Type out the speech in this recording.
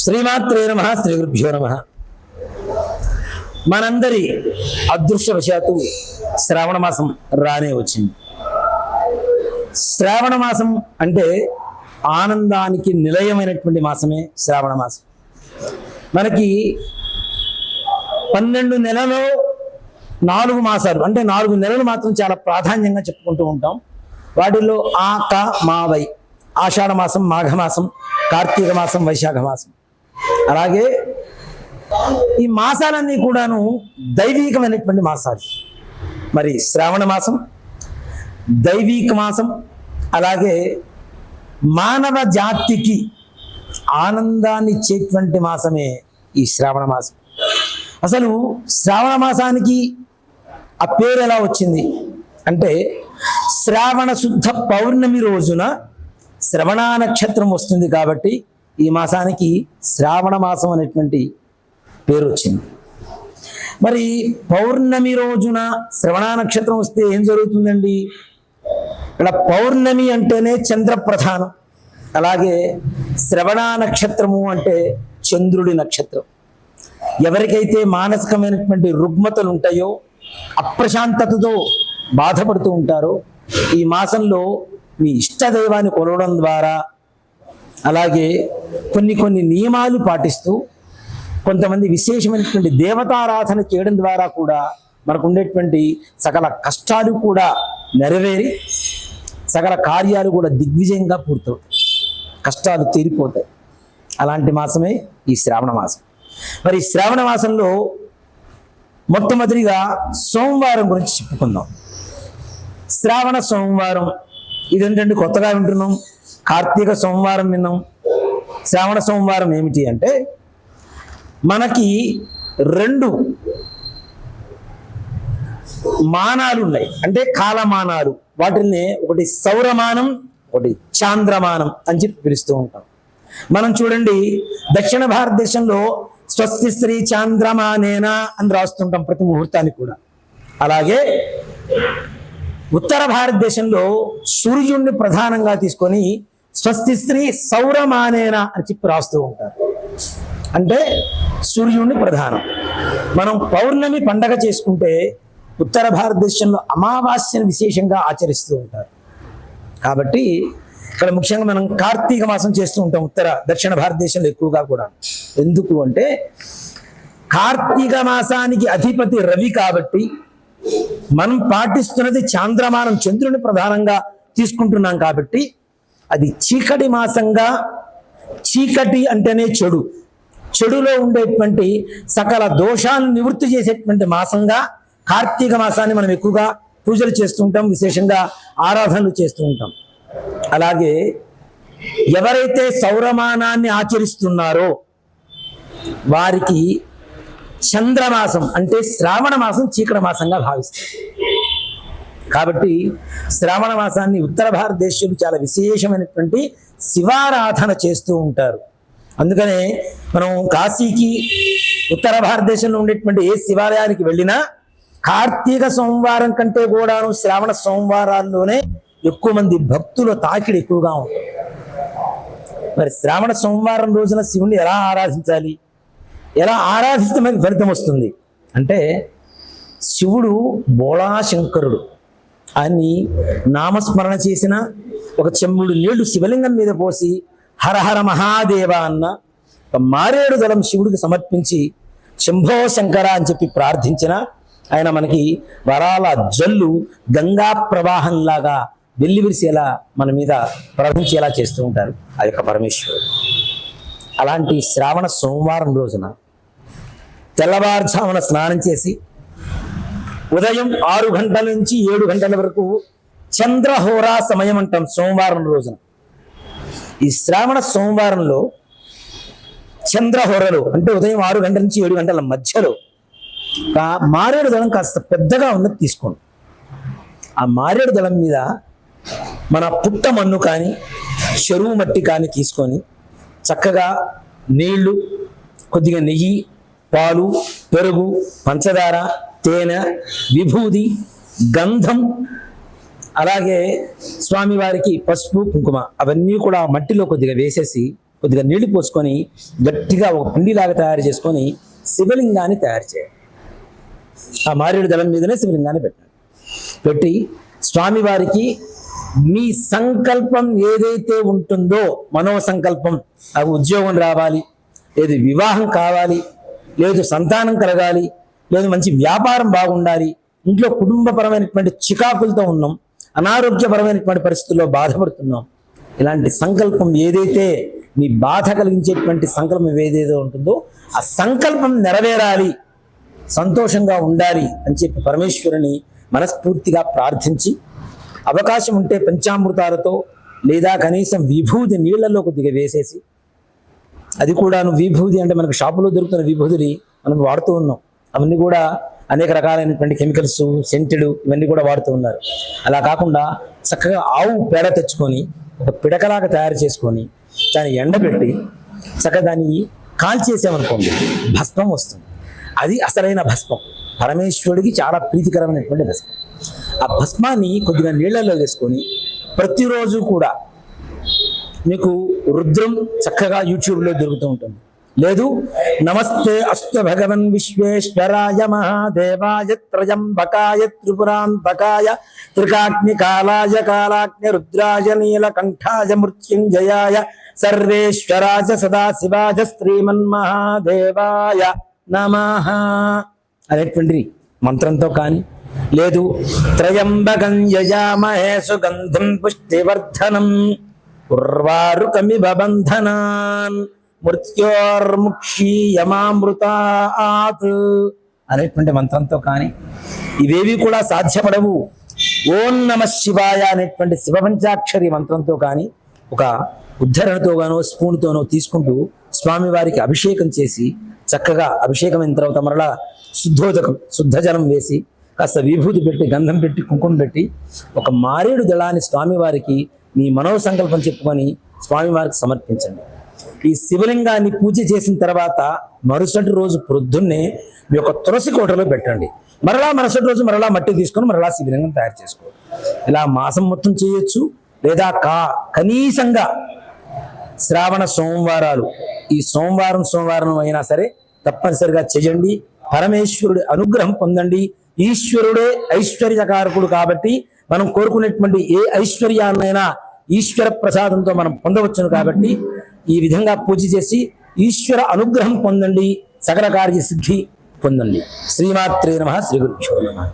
శ్రీమాత్రే నమః, శ్రీ గురుభ్యో నమః. మనందరి అదృష్టవశాత్తు శ్రావణ మాసం రానే వచ్చింది. శ్రావణ మాసం అంటే ఆనందానికి నిలయమైనటువంటి మాసమే శ్రావణ మాసం. మనకి 12 నెలలో 4 మాసాలు అంటే 4 నెలలు మాత్రం చాలా ప్రాధాన్యంగా చెప్పుకుంటూ ఉంటాం. వాటిల్లో మావై ఆషాఢ మాసం, మాఘమాసం, కార్తీక మాసం, వైశాఖ మాసం. అలాగే ఈ మాసాలన్నీ కూడాను దైవీకమైనటువంటి మాసాలు. మరి శ్రావణ మాసం దైవీక మాసం, అలాగే మానవ జాతికి ఆనందాన్ని ఇచ్చేటువంటి మాసమే ఈ శ్రావణ మాసం. అసలు శ్రావణ మాసానికి ఆ పేరు ఎలా వచ్చింది అంటే, శ్రావణ శుద్ధ పౌర్ణమి రోజున శ్రవణ నక్షత్రం వస్తుంది కాబట్టి ఈ మాసానికి శ్రావణ మాసం అనేటువంటి పేరు వచ్చింది. మరి పౌర్ణమి రోజున శ్రవణ నక్షత్రం వస్తే ఏం జరుగుతుందండి? ఇక్కడ పౌర్ణమి అంటేనే చంద్రప్రధానం, అలాగే శ్రవణ నక్షత్రము అంటే చంద్రుడి నక్షత్రం. ఎవరికైతే మానసికమైనటువంటి రుగ్మతలు ఉంటాయో, అప్రశాంతతతో బాధపడుతూ ఉంటారో, ఈ మాసంలో మీ ఇష్టదైవాన్ని కొలవడం ద్వారా, అలాగే కొన్ని నియమాలు పాటిస్తూ, కొంతమంది విశేషమైనటువంటి దేవతారాధన చేయడం ద్వారా కూడా మనకు ఉండేటువంటి సకల కష్టాలు కూడా నెరవేరి సకల కార్యాలు కూడా దిగ్విజయంగా పూర్తవుతాయి, కష్టాలు తీరిపోతాయి. అలాంటి మాసమే ఈ శ్రావణ మాసం. మరి శ్రావణ మాసంలో మొట్టమొదటిగా సోమవారం గురించి చెప్పుకుందాం. శ్రావణ సోమవారం ఇదేంటంటే కొత్తగా వింటున్నాం. కార్తీక సోమవారం విన్నాం. శ్రావణ సోమవారం ఏమిటి అంటే, మనకి 2 మానాలు ఉన్నాయి, అంటే కాలమానాలు. వాటిని ఒకటి సౌరమానం, ఒకటి చాంద్రమానం అని చెప్పి పిలుస్తూ ఉంటాం. మనం చూడండి, దక్షిణ భారతదేశంలో స్వస్తి శ్రీ చాంద్రమానేనా అని రాస్తుంటాం ప్రతి ముహూర్తానికి కూడా. అలాగే ఉత్తర భారతదేశంలో సూర్యుడిని ప్రధానంగా తీసుకొని స్వస్తి శ్రీ సౌరమానేన అని చెప్పి రాస్తూ ఉంటారు, అంటే సూర్యుడిని ప్రధానం. మనం పౌర్ణమి పండగ చేసుకుంటే ఉత్తర భారతదేశంలో అమావాస్యను విశేషంగా ఆచరిస్తూ ఉంటారు. కాబట్టి ఇక్కడ ముఖ్యంగా మనం కార్తీక మాసం చేస్తూ ఉంటాం దక్షిణ భారతదేశంలో ఎక్కువగా కూడా. ఎందుకు అంటే, కార్తీక మాసానికి అధిపతి రవి కాబట్టి మనం పాటిస్తున్నది చాంద్రమానం, చంద్రుని ప్రధానంగా తీసుకుంటున్నాం కాబట్టి అది చీకటి మాసంగా, చీకటి అంటేనే చెడు, చెడులో ఉండేటువంటి సకల దోషాలను నివృత్తి చేసేటువంటి మాసంగా కార్తీక మాసాన్ని మనం ఎక్కువగా పూజలు చేస్తూ ఉంటాం, విశేషంగా ఆరాధనలు చేస్తూ ఉంటాం. అలాగే ఎవరైతే సౌరమానాన్ని ఆచరిస్తున్నారో వారికి చంద్రమాసం అంటే శ్రావణ మాసం చీకటి మాసంగా భావిస్తారు. కాబట్టి శ్రావణ మాసాన్ని ఉత్తర భారతదేశంలో చాలా విశేషమైనటువంటి శివారాధన చేస్తూ ఉంటారు. అందుకనే మనం కాశీకి, ఉత్తర భారతదేశంలో ఉండేటువంటి ఏ శివాలయానికి వెళ్ళినా కార్తీక సోమవారం కంటే కూడాను శ్రావణ సోమవారాల్లోనే ఎక్కువ మంది భక్తుల తాకిడి ఎక్కువగా ఉంటుంది. మరి శ్రావణ సోమవారం రోజున శివుణ్ణి ఎలా ఆరాధించాలి, ఎలా ఆరాధిస్తే మనకి ఫలితం వస్తుంది అంటే, శివుడు బోళాశంకరుడు. ఆయన్ని నామస్మరణ చేసిన ఒక చెంబుడు నీళ్లు శివలింగం మీద పోసి హరహర మహాదేవ అన్న మారేడు దళం శివుడికి సమర్పించి శంభో శంకర అని చెప్పి ప్రార్థించిన ఆయన మనకి వరాల జల్లు గంగా ప్రవాహంలాగా వెల్లివిరిసేలా మన మీద ప్రవహించేలా చేస్తూ ఉంటారు ఆ యొక్క పరమేశ్వరుడు. అలాంటి శ్రావణ సోమవారం రోజున తెల్లవారుజామున స్నానం చేసి ఉదయం 6 గంటల నుంచి 7 గంటల వరకు చంద్రహోరా సమయం అంటాం సోమవారం రోజున. ఈ శ్రావణ సోమవారంలో చంద్రహోరలు అంటే ఉదయం 6 గంటల నుంచి 7 గంటల మధ్యలో మారేడు దళం కాస్త పెద్దగా ఉన్నది తీసుకోండి. ఆ మారేడు దళం మీద మన పుట్ట మన్ను కానీ చెరువు మట్టి కానీ తీసుకొని చక్కగా నీళ్లు, కొద్దిగా నెయ్యి, పాలు, పెరుగు, పంచదార, తేనె, విభూది, గంధం, అలాగే స్వామివారికి పసుపు, కుంకుమ అవన్నీ కూడా మట్టిలో కొద్దిగా వేసేసి కొద్దిగా నీళ్లు పోసుకొని గట్టిగా ఒక పిండిలాగా తయారు చేసుకొని శివలింగాన్ని తయారు చేయాలి. ఆ మారేడు దళం మీదనే శివలింగాన్ని పెట్టి స్వామివారికి మీ సంకల్పం ఏదైతే ఉంటుందో, మనో సంకల్పం, అది ఉద్యోగం రావాలి, లేదు వివాహం కావాలి, లేదు సంతానం కలగాలి, లేదు మంచి వ్యాపారం బాగుండాలి, ఇంట్లో కుటుంబపరమైనటువంటి చికాకులతో ఉన్నాం, అనారోగ్యపరమైనటువంటి పరిస్థితుల్లో బాధపడుతున్నాం, ఇలాంటి సంకల్పం ఏదైతే మీ బాధ కలిగించేటువంటి సంకల్పం ఏదైతే ఉంటుందో ఆ సంకల్పం నెరవేరాలి, సంతోషంగా ఉండాలి అని చెప్పి పరమేశ్వరుని మనస్ఫూర్తిగా ప్రార్థించి, అవకాశం ఉంటే పంచామృతాలతో లేదా కనీసం విభూది నీళ్లలో కొద్దిగా వేసేసి, అది కూడాను విభూది అంటే మనకు షాపులో దొరుకుతున్న విభూతిని మనం వాడుతూ ఉన్నాం, అవన్నీ కూడా అనేక రకాలైనటువంటి కెమికల్స్, సెంటెడ్, ఇవన్నీ కూడా వాడుతూ ఉన్నారు. అలా కాకుండా చక్కగా ఆవు పేడ తెచ్చుకొని ఒక పిడకలాగా తయారు చేసుకొని దాన్ని ఎండబెట్టి చక్కగా దాన్ని కాల్చేసామనుకోండి, భస్మం వస్తుంది. అది అసలైన భస్మం, పరమేశ్వరుడికి చాలా ప్రీతికరమైనటువంటి భస్మం. ఆ భస్మాన్ని కొద్దిగా నీళ్లలో వేసుకొని ప్రతిరోజు కూడా మీకు రుద్రం చక్కగా యూట్యూబ్లో దొరుకుతూ ఉంటుంది, లేదు నమస్తే అస్తు భగవన్ విశ్వేశ్వరాయ మహాదేవాయ త్రయంబకాయ త్రిపురాంతకాయ త్రికాగ్ని కాలాయ కాలాగ్ని రుద్రాయ నీలకంఠాయ మృత్యుంజయాయ సర్వేశ్వరాయ సదాశివాయ శ్రీమన్మహాదేవాయ నమః అనేటువంటి మంత్రంతో కానీ, లేదు త్రయంబకం యజామహే సుగంధం పుష్టివర్ధనం ఉర్వారుకమివ బంధనాన్ మృత్యోర్ముక్షీయమామృతాత్ అనేటువంటి మంత్రంతో కానీ, ఇవేవి కూడా సాధ్యపడవు, ఓం నమ శివాయ అనేటువంటి శివపంచాక్షరి మంత్రంతో కానీ ఒక ఉద్ధరణతో గానో స్పూన్తోనో తీసుకుంటూ స్వామివారికి అభిషేకం చేసి, చక్కగా అభిషేకం అయిన తర్వాత మరలా శుద్ధోదకం, శుద్ధ జలం వేసి కాస్త విభూతి పెట్టి, గంధం పెట్టి, కుంకుమ పెట్టి ఒక మారేడు దళాన్ని స్వామివారికి మీ మనోసంకల్పం చెప్పుకొని స్వామివారికి సమర్పించండి. ఈ శివలింగాన్ని పూజ చేసిన తర్వాత మరుసటి రోజు ప్రొద్దున్నే మీ యొక్క తులసి కోటలో పెట్టండి. మరుసటి రోజు మట్టి తీసుకొని మరలా శివలింగం తయారు చేసుకోవాలి. ఇలా మాసం మొత్తం చేయొచ్చు, లేదా కనీసంగా శ్రావణ సోమవారాలు, ఈ సోమవారం అయినా సరే తప్పనిసరిగా చేయండి. పరమేశ్వరుడి అనుగ్రహం పొందండి. ఈశ్వరుడే ఐశ్వర్యకారకుడు కాబట్టి మనం కోరుకునేటువంటి ఏ ఐశ్వర్యాన్నైనా ఈశ్వర ప్రసాదంతో మనం పొందవచ్చును. కాబట్టి ఈ విధంగా పూజ చేసి ఈశ్వర అనుగ్రహం పొందండి, సకల కార్య సిద్ధి పొందండి. శ్రీమాత్రే నమః. శ్రీ గురుభ్యో నమః.